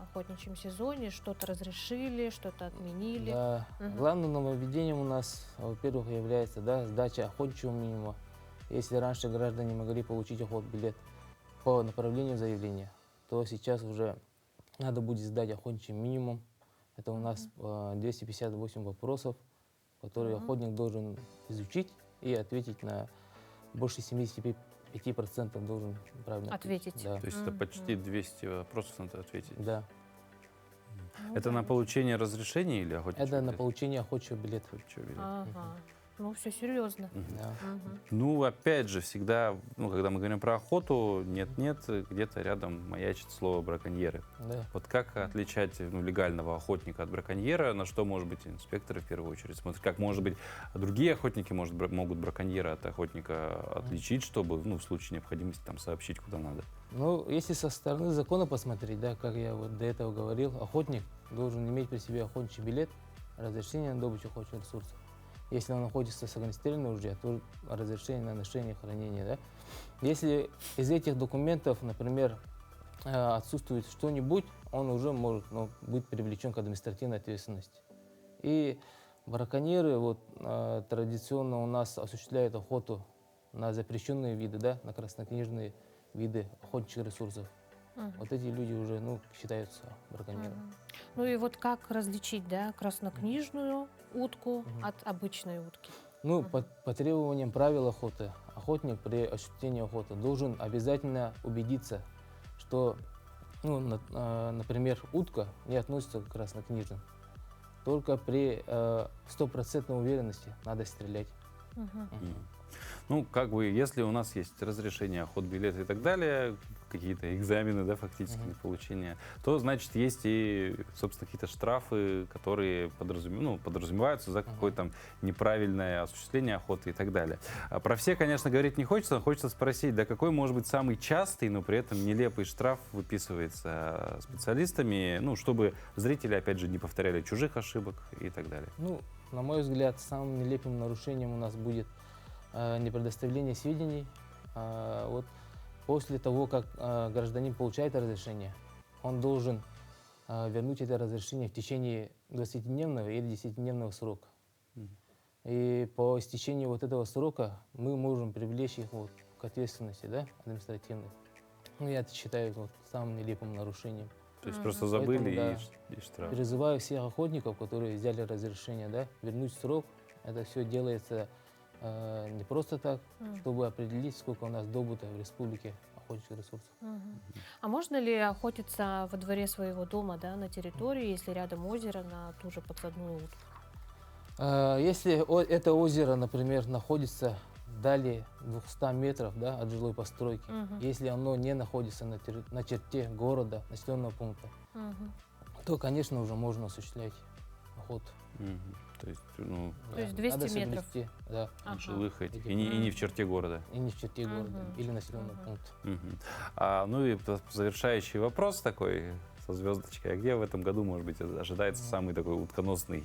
охотничьем сезоне? Что-то разрешили, что-то отменили? Да. Главным нововведением у нас, во-первых, является, да, сдача охотничьего минимума. Если раньше граждане могли получить охотбилет по направлению заявления, то сейчас уже надо будет сдать охотничий минимум. Это у нас 258 вопросов, которые охотник должен изучить и ответить на больше 75% должен правильно ответить. Да. То есть это почти 200 вопросов надо ответить? Да. Это на получение разрешения или охотничьего билета? Это на получение охотничьего билета. Ну, все серьезно. Ну, опять же, всегда, ну, когда мы говорим про охоту, нет-нет, где-то рядом маячит слово «браконьеры». Да. Вот как отличать, ну, легального охотника от браконьера? На что, может быть, инспекторы в первую очередь смотрят? Как, может быть, другие охотники могут браконьера от охотника отличить, чтобы, ну, в случае необходимости там сообщить, куда надо? Ну, если со стороны закона посмотреть, да, как я вот до этого говорил, охотник должен иметь при себе охотничий билет, разрешение на добычу охотничьих ресурсов. Если он находится с огнестрельным ружьем, то разрешение на ношение и хранение. Да? Если из этих документов, например, отсутствует что-нибудь, он уже может, ну, быть привлечен к административной ответственности. И браконьеры вот, традиционно у нас осуществляют охоту на запрещенные виды, да, на краснокнижные виды охотничьих ресурсов. Вот эти люди уже, ну, считаются браконьерами. Ну и вот как различить, да, краснокнижную утку от обычной утки? Ну, по требованиям правил охоты, охотник при осуществлении охоты должен обязательно убедиться, что, ну, например, утка не относится к краснокнижным. Только при стопроцентной уверенности надо стрелять. Ну, как бы, если у нас есть разрешение, охот, билеты и так далее, какие-то экзамены, да, фактически, на получение, то, значит, есть и, собственно, какие-то штрафы, которые подразумеваются за какое-то неправильное осуществление охоты и так далее. А про все, конечно, говорить не хочется, хочется спросить, да, какой может быть самый частый, но при этом нелепый штраф выписывается специалистами, ну, чтобы зрители, опять же, не повторяли чужих ошибок и так далее? Ну, на мой взгляд, самым нелепым нарушением у нас будет непредоставление сведений. Вот после того, как гражданин получает разрешение, он должен вернуть это разрешение в течение 20-дневного или 10-дневного срока. И по истечении вот этого срока мы можем привлечь их вот к ответственности, да, административной. Ну, я это считаю вот самым нелепым нарушением. То есть просто забыли. Поэтому, и штраф. Призываю всех охотников, которые взяли разрешение, да, вернуть срок. Это все делается не просто так, чтобы определить, сколько у нас добыто в республике охотничьих ресурсов. А можно ли охотиться во дворе своего дома, да, на территории, если рядом озеро, на ту же подсадную утку? Если это озеро, например, находится далее 200 метров, да, от жилой постройки, если оно не находится на черте города, населенного пункта, то, конечно, уже можно осуществлять охоту. То есть, То есть 200 надо метров. соблюсти, да. Жилых этих. И не в черте города. И не в черте города или населенного пункта. Ну и завершающий вопрос такой со звездочкой. А где в этом году, может быть, ожидается самый такой утконосный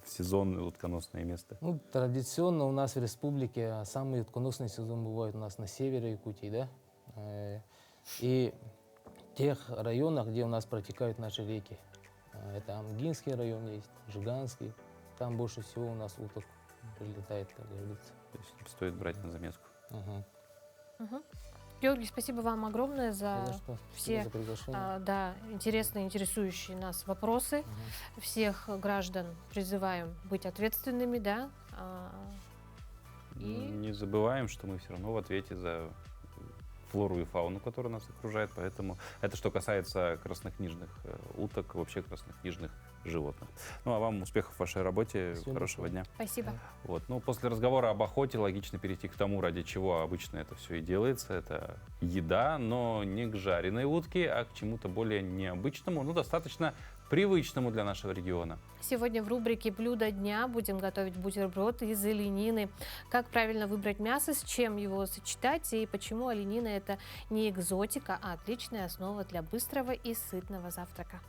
сезон, утконосное место? Ну, традиционно у нас в республике самый утконосный сезон бывает у нас на севере Якутии, да. И в тех районах, где у нас протекают наши реки. Это Амгинский район есть, Жиганский. Там больше всего у нас уток прилетает, как говорится. То есть стоит брать на заметку. Георгий, спасибо вам огромное за все интересные, интересующие нас вопросы. Всех граждан призываем быть ответственными, да. Не забываем, что мы все равно в ответе за флору и фауну, которая нас окружает, поэтому это что касается краснокнижных уток, вообще краснокнижных животных. Ну, а вам успехов в вашей работе, хорошего дня. Спасибо. Вот. Ну, после разговора об охоте логично перейти к тому, ради чего обычно это все и делается. Это еда, но не к жареной утке, а к чему-то более необычному, ну, достаточно привычному для нашего региона. Сегодня в рубрике «Блюдо дня» будем готовить бутерброд из оленины. Как правильно выбрать мясо, с чем его сочетать и почему оленина – это не экзотика, а отличная основа для быстрого и сытного завтрака.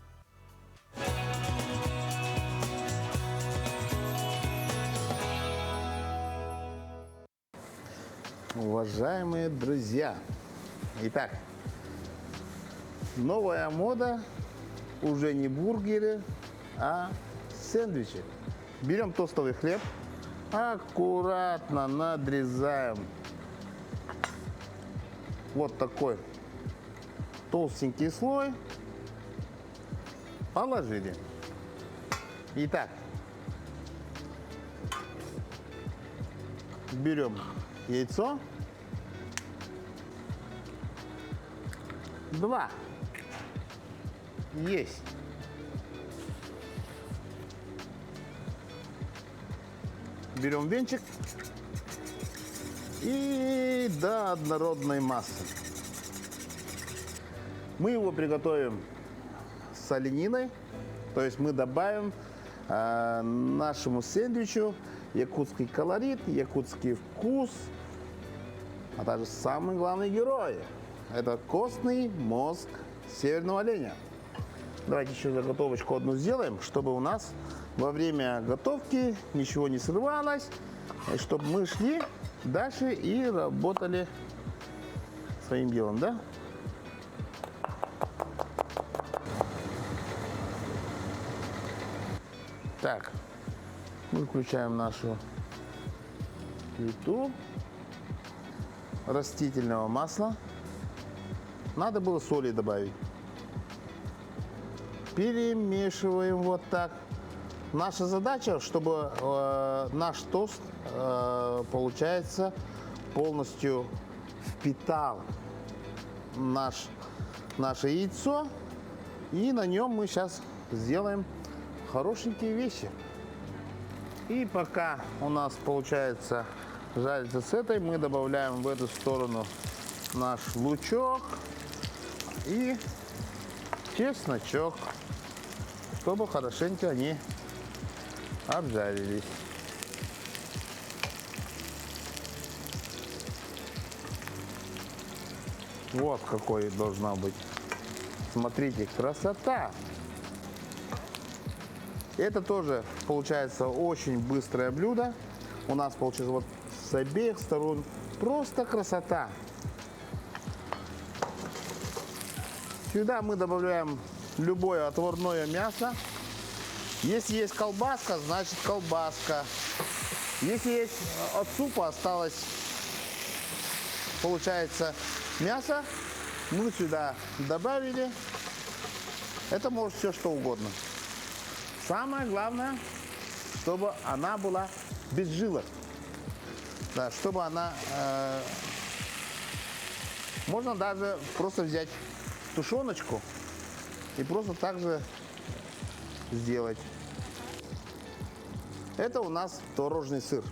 Уважаемые друзья, итак, новая мода уже не бургеры, а сэндвичи. Берем тостовый хлеб, аккуратно надрезаем вот такой толстенький слой, положили. Итак, берем яйцо, 2. Есть. Берем венчик и до однородной массы. Мы его приготовим с олениной, то есть мы добавим нашему сэндвичу якутский колорит, якутский вкус, а также самый главный герой – это костный мозг северного оленя. Давайте еще заготовочку одну сделаем, чтобы у нас во время готовки ничего не срывалось, и чтобы мы шли дальше и работали своим делом, да? Так, мы включаем нашу плиту растительного масла. Надо было соли добавить. Перемешиваем вот так. Наша задача, чтобы наш тост, получается, полностью впитал наше яйцо. И на нем мы сейчас сделаем хорошенькие вещи. И пока у нас получается жарится с этой, мы добавляем в эту сторону наш лучок и чесночок, чтобы хорошенько они обжарились. Вот какой должна быть. Смотрите, красота! Это тоже получается очень быстрое блюдо. У нас получается вот с обеих сторон просто красота. Сюда мы добавляем любое отварное мясо. Если есть колбаска, значит колбаска. Если есть от супа осталось, получается, мясо, мы сюда добавили. Это может все что угодно. Самое главное, чтобы она была без жилок. Да, чтобы она... можно даже просто взять тушеночку и просто так же сделать. Это у нас творожный сыр.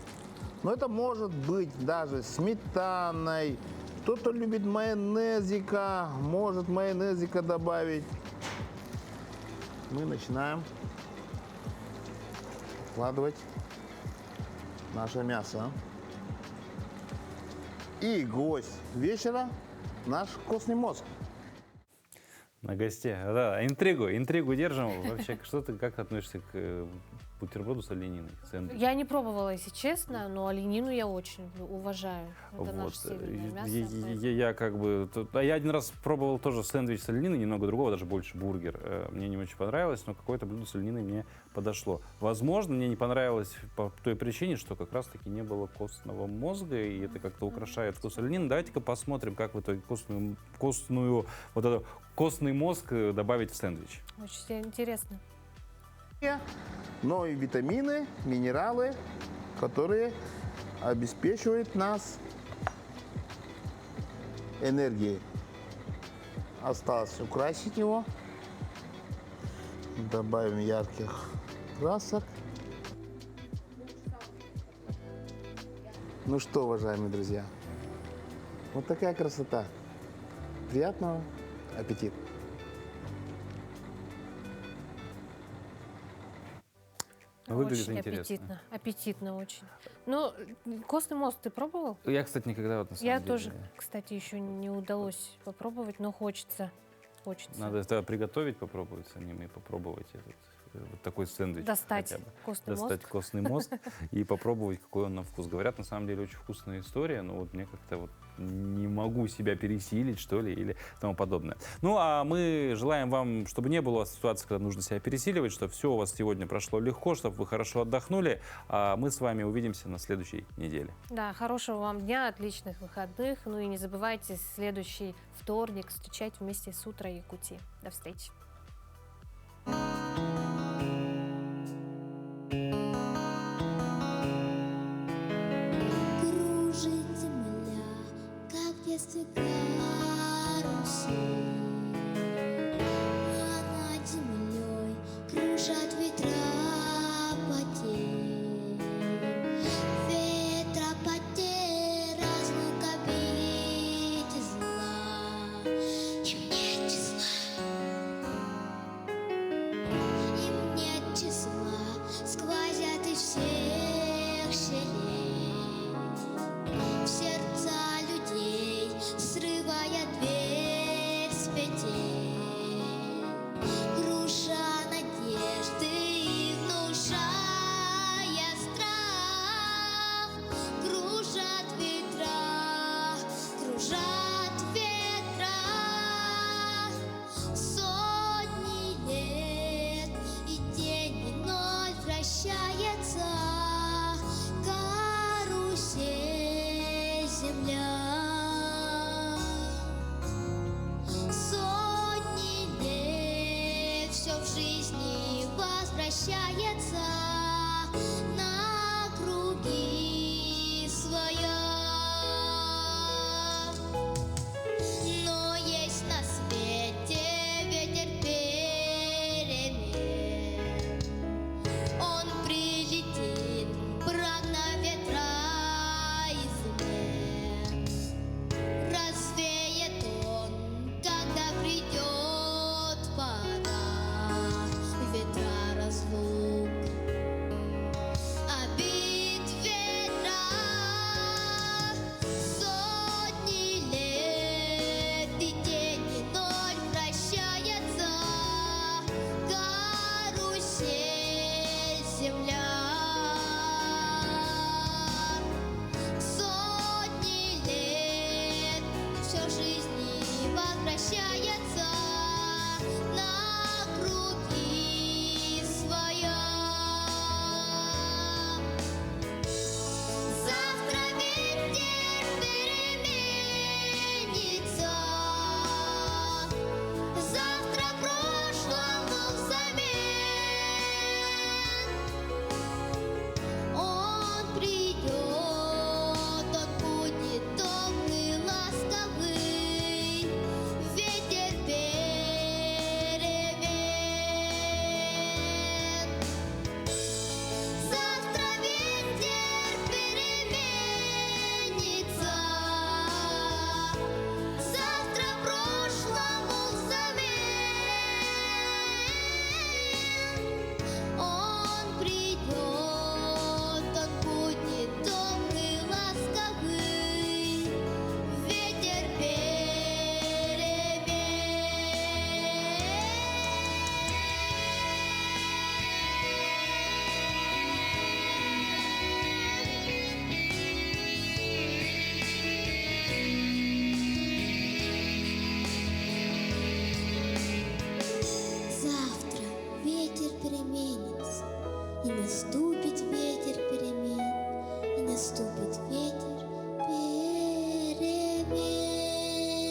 Но это может быть даже сметаной. Кто-то любит майонезика, может майонезика добавить. Мы начинаем вкладывать наше мясо. И гость вечера наш костный мозг. На гостях. Да, интригу держим. Вообще, что ты как относишься к бутерброду с олениной? Я не пробовала, если честно, но оленину я очень уважаю. Это наше северное мясо. Я как бы... Я один раз пробовал тоже сэндвич с олениной, немного другого, даже больше бургер. Мне не очень понравилось, но какое-то блюдо с олениной мне подошло. Возможно, мне не понравилось по той причине, что как раз-таки не было костного мозга, и это как-то украшает вкус оленины. Давайте-ка посмотрим, как в итоге костный мозг добавить в сэндвич. Очень интересно. Но и витамины, минералы, которые обеспечивают нас энергией. Осталось украсить его. Добавим ярких красок. Ну что, уважаемые друзья, вот такая красота. Приятного аппетита! Выглядит очень интересно. Аппетитно очень. Ну, костный мозг ты пробовал? Я, кстати, никогда вот на самом Я деле... тоже, кстати, еще не удалось попробовать, но хочется. Надо это приготовить, попробовать самим и попробовать вот такой сэндвич. Достать костный мозг и попробовать, какой он на вкус. Говорят, на самом деле, очень вкусная история, но вот мне как-то вот не могу себя пересилить, что ли, или тому подобное. Ну, а мы желаем вам, чтобы не было ситуации, когда нужно себя пересиливать, чтобы все у вас сегодня прошло легко, чтобы вы хорошо отдохнули. А мы с вами увидимся на следующей неделе. Да, хорошего вам дня, отличных выходных. Ну и не забывайте, следующий вторник встречать вместе с «Утро Якутии». До встречи. Кружит земля, как в детстве карусель, а над землей кружат ветра потерь. Ветра потерь, разлука, бить зла, им нет числа. Им нет числа, сквозят из всех щелей в сердца людей, срывая дверь с петель, груша надежды и внушая страх. Кружат ветра, сотни лет, и день вновь вращается, карусель земля. Сотни лет, все в жизни возвращается на